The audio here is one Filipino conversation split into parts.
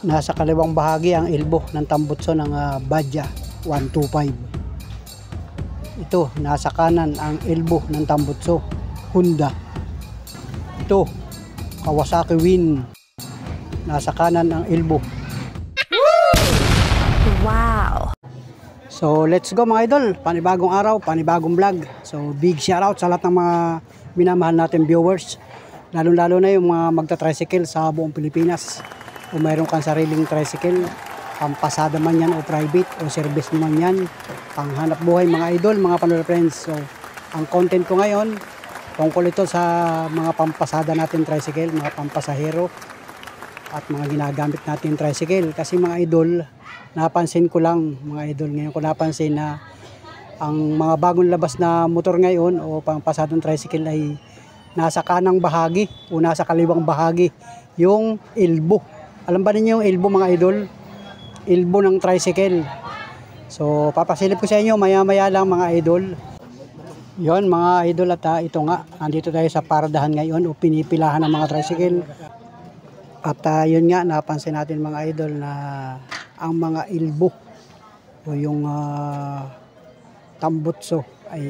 Nasa kaliwang bahagi ang elbow ng tambutso ng Badya 125. Ito, nasa kanan ang elbow ng tambutso Honda. Ito, Kawasaki Win. Nasa kanan ang elbow. Wow! So let's go mga idol, panibagong araw, panibagong vlog. So big shoutout sa lahat ng mga minamahal natin viewers, lalo na yung mga magta-tricycle sa buong Pilipinas. Kung mayroon kang sariling tricycle, pampasada man yan o private o service naman yan, panghanap buhay mga idol, mga panood friends. So ang content ko ngayon tungkol ito sa mga pampasada natin tricycle, mga pampasahero at mga ginagamit natin tricycle. Kasi mga idol, napansin ko lang mga idol, ngayon ko napansin na ang mga bagong labas na motor ngayon o pampasadong tricycle ay nasa kanang bahagi o nasa kaliwang bahagi yung elbow. Alam ba ninyo yung elbow mga idol? Elbow ng tricycle. So papasilip ko sa inyo maya lang mga idol. Yon mga idol, at ito nga, andito tayo sa paradahan ngayon o pinipilahan ng mga tricycle. At yun nga, napansin natin mga idol na ang mga elbow o yung tambutso ay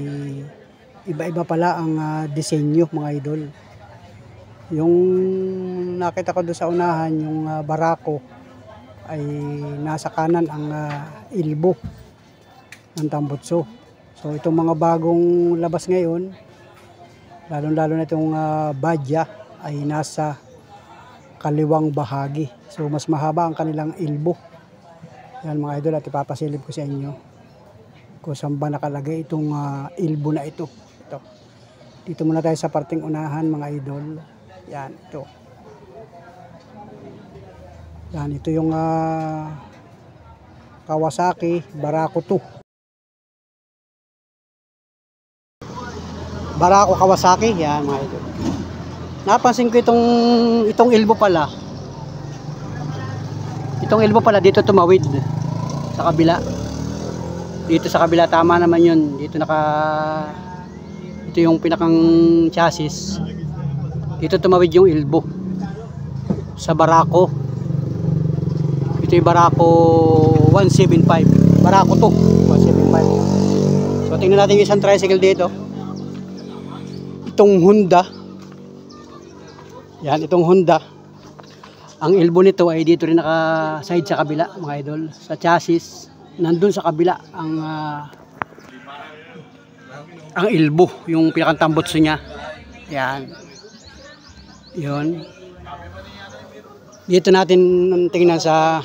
iba-iba pala ang disenyo mga idol. Yung nakita ko doon sa unahan, yung barako ay nasa kanan ang elbow ng tambutso. So itong mga bagong labas ngayon, lalo na itong Badya ay nasa kaliwang bahagi. So mas mahaba ang kanilang elbow. Yan mga idol, at ipapasilip ko sa inyo kung saan ba nakalagay itong elbow na ito. Ito. Dito muna tayo sa parting unahan mga idol. Yan, ito. Yan, ito yung Kawasaki Barako 2. Barako Kawasaki, yan mga idol. Napansin ko itong elbow pala. Itong elbow pala dito tumawid sa kabila. Dito sa kabila tama naman 'yun. Ito yung pinakang chassis. Dito tumawid yung elbow sa Barako. Ito yung Barako 175. Barako 2 175. So tingnan natin yung isang tricycle dito. Itong Honda. Yan, itong Honda. Ang elbow nito ay dito rin naka-side sa kabila, mga idol. Sa chassis, nandun sa kabila ang elbow, yung pinakang tambutso niya. Yan. Yun. Dito natin tingnan sa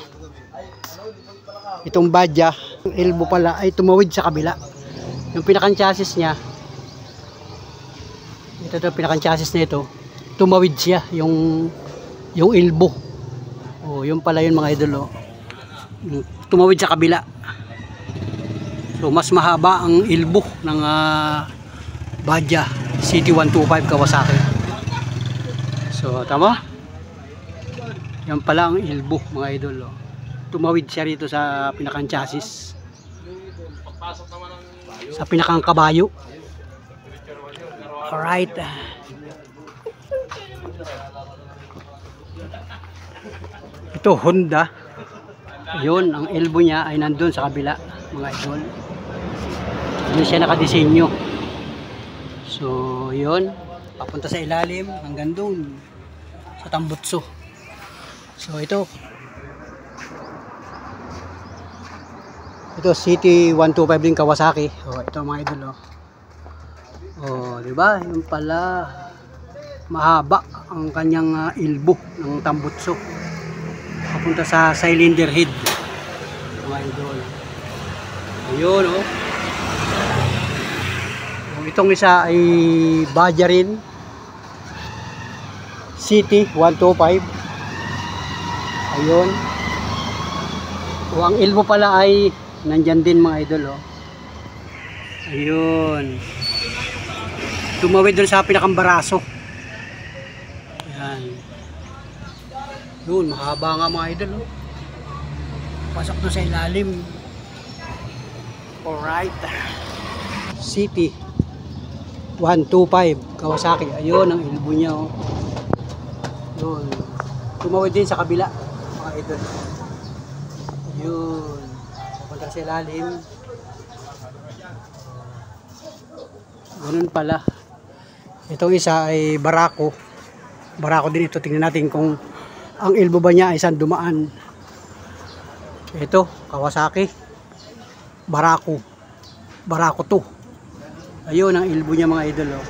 itong Badya. Ang elbow pala ay tumawid sa kabila. Yung pinakang chassis niya, ito pinakang chassis na ito, tumawid siya yung elbow. Oh, yung pala yun mga idol, oh. Tumawid sa kabila. So mas mahaba ang elbow ng Badya CT125 Kawasaki. So tama? Yan pala ang elbow mga idol, oh. Tumawid siya rito sa pinakang chassis, sa pinakang kabayo. Alright. Ito Honda. Yun, ang elbow niya ay nandun sa kabila mga idol. Doon siya nakadesenyo. So yun, papunta sa ilalim hanggang doon sa tambutso. So ito CT125 din Kawasaki. Oh, ito mga idol, oh. Oh, di ba? Yung pala mahaba ang kanyang elbow ng tambutso. Papunta sa cylinder head. Mga idol. Ayun, oh. Itong isa ay Badya rin. CT125. Ayun. O, ang elbow pala ay nandyan din mga idol, oh. Ayun. Tumawid doon sa pinakang baraso. Yan. Yun, mahaba nga mga idol, oh. Pasok doon sa ilalim. Alright. City 125 Kawasaki. Ayun ang elbow niya, oh. Yun. Tumawid din sa kabila mga idol. Yun. Papunta sa ilalim. Ganun pala. Itong isa ay barako. Barako din ito. Tingnan natin kung ang elbow ba niya ay saan dumaan. Ito, Kawasaki. Barako. Barako to. Ayun ang elbow niya mga idol. Oh.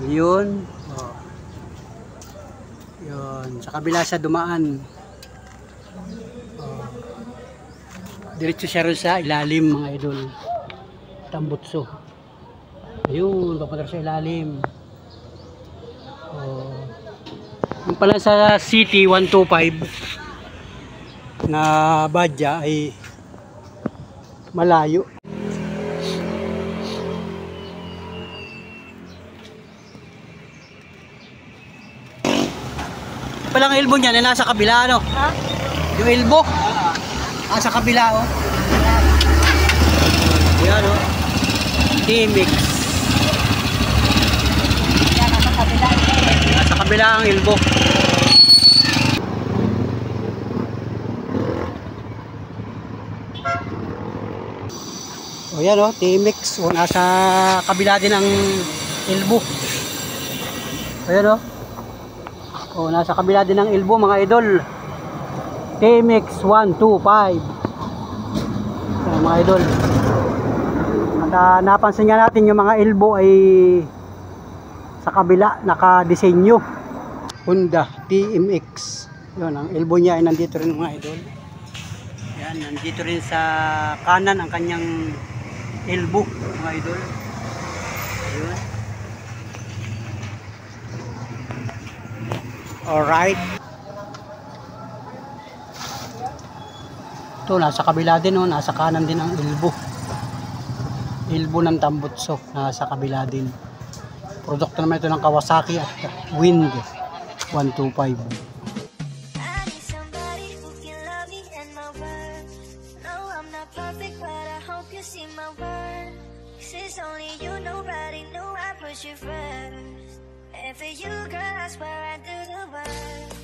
Yun. Oh. Yun. Sa kabila siya dumaan. Oh. Diretso siya rin sa ilalim mga idol. Tambutso. Ayun, papunta sa ilalim. Oh. Yung pala sa City 125 na badya ay malayo. Palang elbow niya na nasa kabila, ano? Ha? Yung elbow? Sa kabila, oh. Yan, oh. T-Mix. Sa kabila ang elbow. O yan, oh. T-Mix. O, nasa kabila din ang elbow. Ayan, oh. O, nasa kabila din ang elbow mga idol. T-Mix 125. Ayan, mga idol. At napansin nga natin yung mga elbow ay sa kabila naka-disenyo. Honda TMX. Yun, ang elbow niya ay nandito rin mga idol. Yan, nandito rin sa kanan ang kanyang elbow mga idol. Ayun. Alright. Ito, nasa kabila din, oh. Nasa kanan din ang elbow. Elbow ng tambutso, nasa kabila din. Produkto naman ito ng Kawasaki at Wind 125. And for you, girl, I swear I do the work.